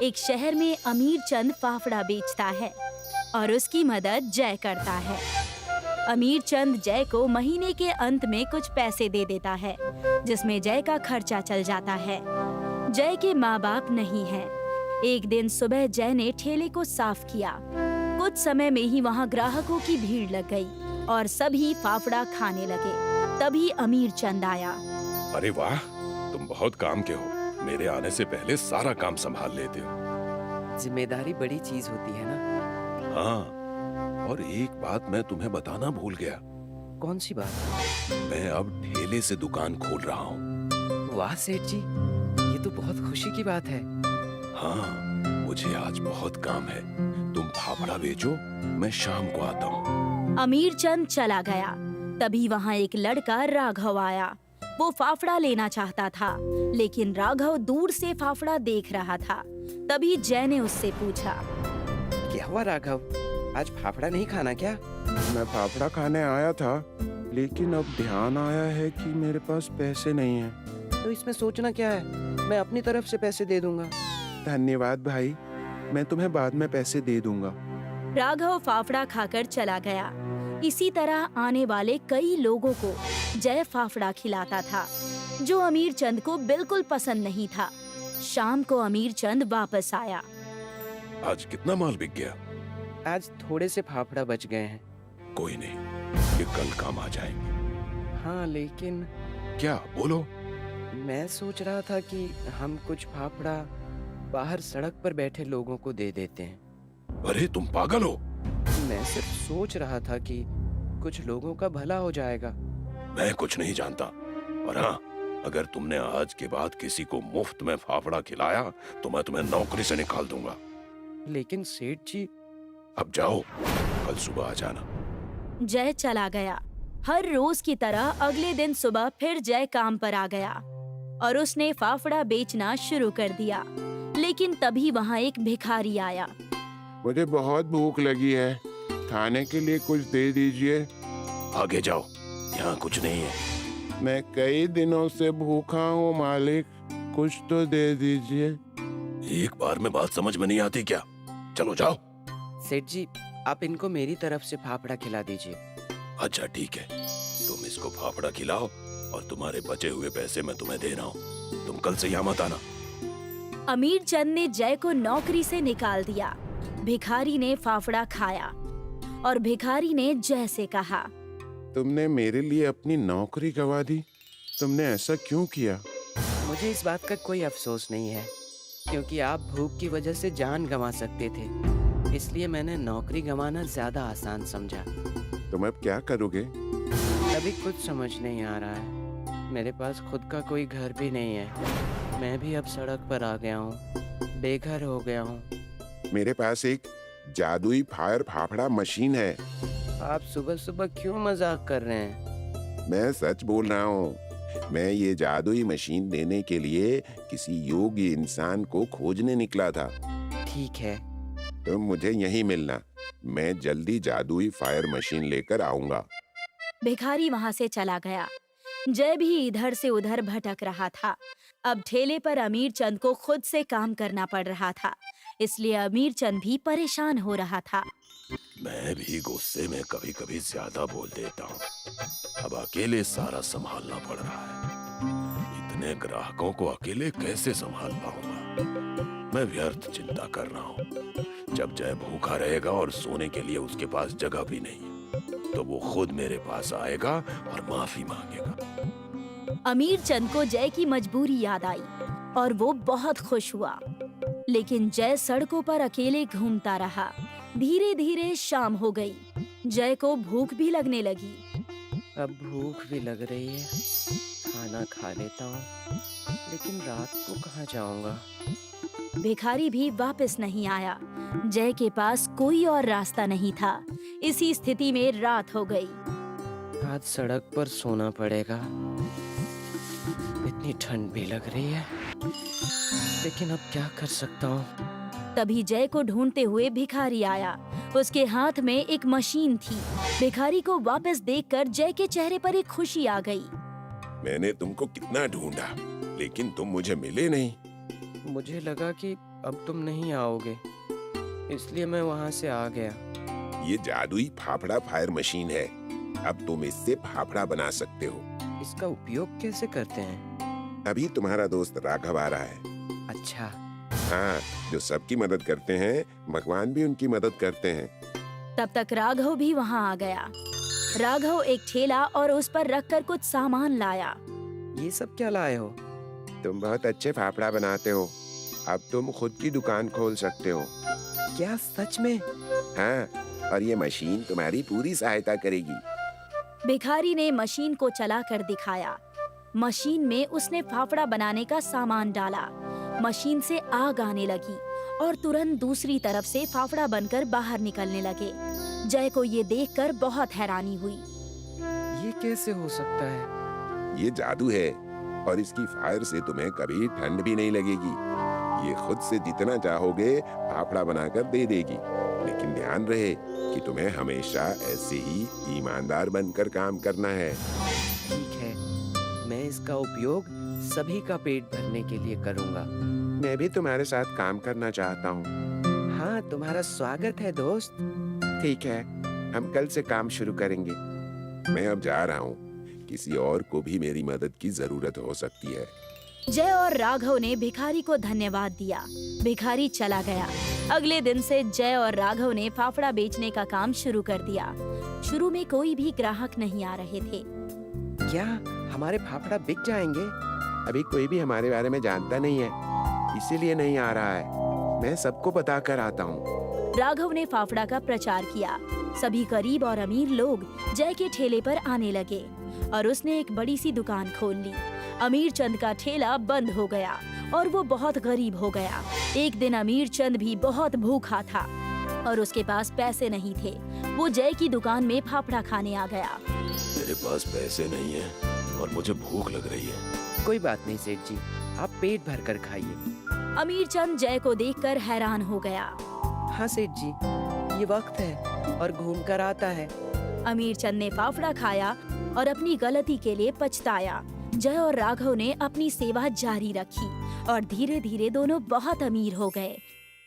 एक शहर में अमीर चंद फाफड़ा बेचता है और उसकी मदद जय करता है। अमीर चंद जय को महीने के अंत में कुछ पैसे दे देता है, जिसमें जय का खर्चा चल जाता है। जय के माँ बाप नहीं है। एक दिन सुबह जय ने ठेले को साफ किया। कुछ समय में ही वहाँ ग्राहकों की भीड़ लग गई और सभी फाफड़ा खाने लगे। तभी अमीर चंद आया। अरे वाह, तुम बहुत काम के हो। मेरे आने से पहले सारा काम संभाल लेते हो। जिम्मेदारी बड़ी चीज होती है ना। हाँ, और एक बात मैं तुम्हें बताना भूल गया। कौन सी बात? मैं अब ठेले से दुकान खोल रहा हूँ। वाह सेठ जी, ये तो बहुत खुशी की बात है। हाँ, मुझे आज बहुत काम है। तुम फाफड़ा बेचो, मैं शाम को आता हूँ। अमीर चंद चला गया। तभी वहाँ एक लड़का राघव आया। वो फाफड़ा लेना चाहता था, लेकिन राघव दूर से फाफड़ा देख रहा था। तभी जय ने उससे पूछा, क्या हुआ राघव, आज फाफड़ा नहीं खाना क्या? मैं फाफड़ा खाने आया था, लेकिन अब ध्यान आया है कि मेरे पास पैसे नहीं हैं। तो इसमें सोचना क्या है, मैं अपनी तरफ से पैसे दे दूंगा। धन्यवाद भाई, मैं तुम्हें बाद में पैसे दे दूंगा। राघव फाफड़ा खाकर चला गया। इसी तरह आने वाले कई लोगों को जय फाफड़ा खिलाता था, जो अमीर चंद को बिल्कुल पसंद नहीं था। शाम को अमीर चंद वापस आया। आज कितना माल बिक गया? आज थोड़े से फाफड़ा बच गए हैं। कोई नहीं, ये कल काम आ जाएंगे। हाँ, लेकिन क्या? बोलो। मैं सोच रहा था कि हम कुछ फाफड़ा बाहर सड़क पर बैठे लोगों को दे देते हैं। अरे तुम पागल हो? मैं सिर्फ सोच रहा था कि कुछ लोगों का भला हो जाएगा। मैं कुछ नहीं जानता। और हाँ, अगर तुमने आज के बाद किसी को मुफ्त में फाफड़ा खिलाया तो मैं तुम्हें नौकरी से निकाल दूंगा। लेकिन सेठ जी। अब जाओ, कल सुबह आ जाना। जय चला गया। हर रोज की तरह अगले दिन सुबह फिर जय काम पर आ गया और उसने फाफड़ा बेचना शुरू कर दिया। लेकिन तभी वहाँ एक भिखारी आया। मुझे बहुत भूख लगी है, खाने के लिए कुछ दे दीजिए। आगे जाओ, यहाँ कुछ नहीं है। मैं कई दिनों से भूखा हूँ मालिक, कुछ तो दे दीजिए। एक बार में बात समझ में नहीं आती क्या? चलो जाओ। सेठ जी, आप इनको मेरी तरफ से फाफड़ा खिला दीजिए। अच्छा ठीक है, तुम इसको फाफड़ा खिलाओ और तुम्हारे बचे हुए पैसे मैं तुम्हें दे रहा हूँ। तुम कल से यहाँ मत आना। अमीर चंद ने जय को नौकरी से निकाल दिया। भिखारी ने फाफड़ा खाया और भिखारी ने जय से कहा, तुमने मेरे लिए अपनी नौकरी गंवा दी। तुमने ऐसा क्यों किया? मुझे इस बात का कोई अफसोस नहीं है, क्योंकि आप भूख की वजह से जान गंवा सकते थे। इसलिए मैंने नौकरी गंवाना ज्यादा आसान समझा। तुम अब क्या करोगे? अभी कुछ समझ नहीं आ रहा है। मेरे पास खुद का कोई घर भी नहीं है। मैं भी अब सड़क पर आ गया हूँ, बेघर हो गया हूँ। मेरे पास एक जादुई फायर फाफड़ा मशीन है। आप सुबह सुबह क्यों मजाक कर रहे हैं? मैं सच बोल रहा हूँ। मैं ये जादुई मशीन देने के लिए किसी योग्य इंसान को खोजने निकला था। ठीक है। तुम मुझे यहीं मिलना, मैं जल्दी जादुई फायर मशीन लेकर आऊंगा। भिखारी वहाँ से चला गया। जय भी इधर से उधर भटक रहा था। अब ठेले पर अमीर चंद को खुद से काम करना पड़ रहा था, इसलिए अमीर चंद भी परेशान हो रहा था। मैं भी गुस्से में कभी कभी ज्यादा बोल देता हूँ। अब अकेले सारा संभालना पड़ रहा है। इतने ग्राहकों को अकेले कैसे संभाल पाऊंगा? मैं व्यर्थ चिंता कर रहा हूँ। जब जय भूखा रहेगा और सोने के लिए उसके पास जगह भी नहीं है, तो वो खुद मेरे पास आएगा और माफी मांगेगा। अमीर चंद को जय की मजबूरी याद आई और वो बहुत खुश हुआ। लेकिन जय सड़कों पर अकेले घूमता रहा। धीरे धीरे शाम हो गई। जय को भूख भी लगने लगी। अब भूख भी लग रही है, खाना खा लेता हूँ, लेकिन रात को कहाँ जाऊंगा? भिखारी भी वापस नहीं आया। जय के पास कोई और रास्ता नहीं था। इसी स्थिति में रात हो गई। आज सड़क पर सोना पड़ेगा। इतनी ठंड भी लग रही है, लेकिन अब क्या कर सकता हूँ? तभी जय को ढूंढते हुए भिखारी आया। उसके हाथ में एक मशीन थी। भिखारी को वापस देखकर जय के चेहरे पर एक खुशी आ गई। मैंने तुमको कितना ढूंढा, लेकिन तुम मुझे मिले नहीं। मुझे लगा कि अब तुम नहीं आओगे, इसलिए मैं वहाँ से आ गया। ये जादुई फाफड़ा फायर मशीन है। अब तुम इससे फाफड़ा बना सकते हो। इसका उपयोग कैसे करते हैं? अभी तुम्हारा दोस्त राघव आ रहा है। अच्छा, हाँ, जो सबकी मदद करते हैं, भगवान भी उनकी मदद करते हैं। तब तक राघव भी वहाँ आ गया। राघव एक ठेला और उस पर रखकर कुछ सामान लाया। ये सब क्या लाए हो? तुम बहुत अच्छे फाफड़ा बनाते हो। अब तुम खुद की दुकान खोल सकते हो। क्या सच में? हाँ, और ये मशीन तुम्हारी पूरी सहायता करेगी। भिखारी ने मशीन को चलाकर दिखाया। मशीन में उसने फाफड़ा बनाने का सामान डाला। मशीन से आग आने लगी और तुरंत दूसरी तरफ से फाफड़ा बनकर बाहर निकलने लगे। जय को ये देखकर बहुत हैरानी हुई। ये कैसे हो सकता है? ये जादू है और इसकी फायर से तुम्हें कभी ठंड भी नहीं लगेगी। ये खुद से जितना चाहोगे फाफड़ा बनाकर दे देगी। लेकिन ध्यान रहे कि तुम्हें हमेशा ऐसे ही ईमानदार बनकर काम करना है। ठीक है, मैं इसका उपयोग सभी का पेट भरने के लिए करूँगा। मैं भी तुम्हारे साथ काम करना चाहता हूँ। हाँ, तुम्हारा स्वागत है दोस्त। ठीक है, हम कल से काम शुरू करेंगे। मैं अब जा रहा हूँ। किसी और को भी मेरी मदद की जरूरत हो सकती है। जय और राघव ने भिखारी को धन्यवाद दिया। भिखारी चला गया। अगले दिन से जय और राघव ने फाफड़ा बेचने का काम शुरू कर दिया। शुरू में कोई भी ग्राहक नहीं आ रहे थे। क्या हमारे फाफड़ा बिक जाएंगे? अभी कोई भी हमारे बारे में जानता नहीं है, इसीलिए नहीं आ रहा है। मैं सबको बता कर आता हूँ। राघव ने फाफड़ा का प्रचार किया। सभी गरीब और अमीर लोग जय के ठेले पर आने लगे और उसने एक बड़ी सी दुकान खोल ली। अमीर चंद का ठेला बंद हो गया और वो बहुत गरीब हो गया। एक दिन अमीर चंद भी बहुत भूखा था और उसके पास पैसे नहीं थे। वो जय की दुकान में फाफड़ा खाने आ गया। मेरे पास पैसे नहीं है और मुझे भूख लग रही है। कोई बात नहीं सेठ जी, आप पेट भर कर खाइए। अमीर चंद जय को देखकर हैरान हो गया। हाँ सेठ जी, ये वक्त है और घूम कर आता है। अमीर चंद ने फाफड़ा खाया और अपनी गलती के लिए पछताया। जय और राघव ने अपनी सेवा जारी रखी और धीरे धीरे दोनों बहुत अमीर हो गए।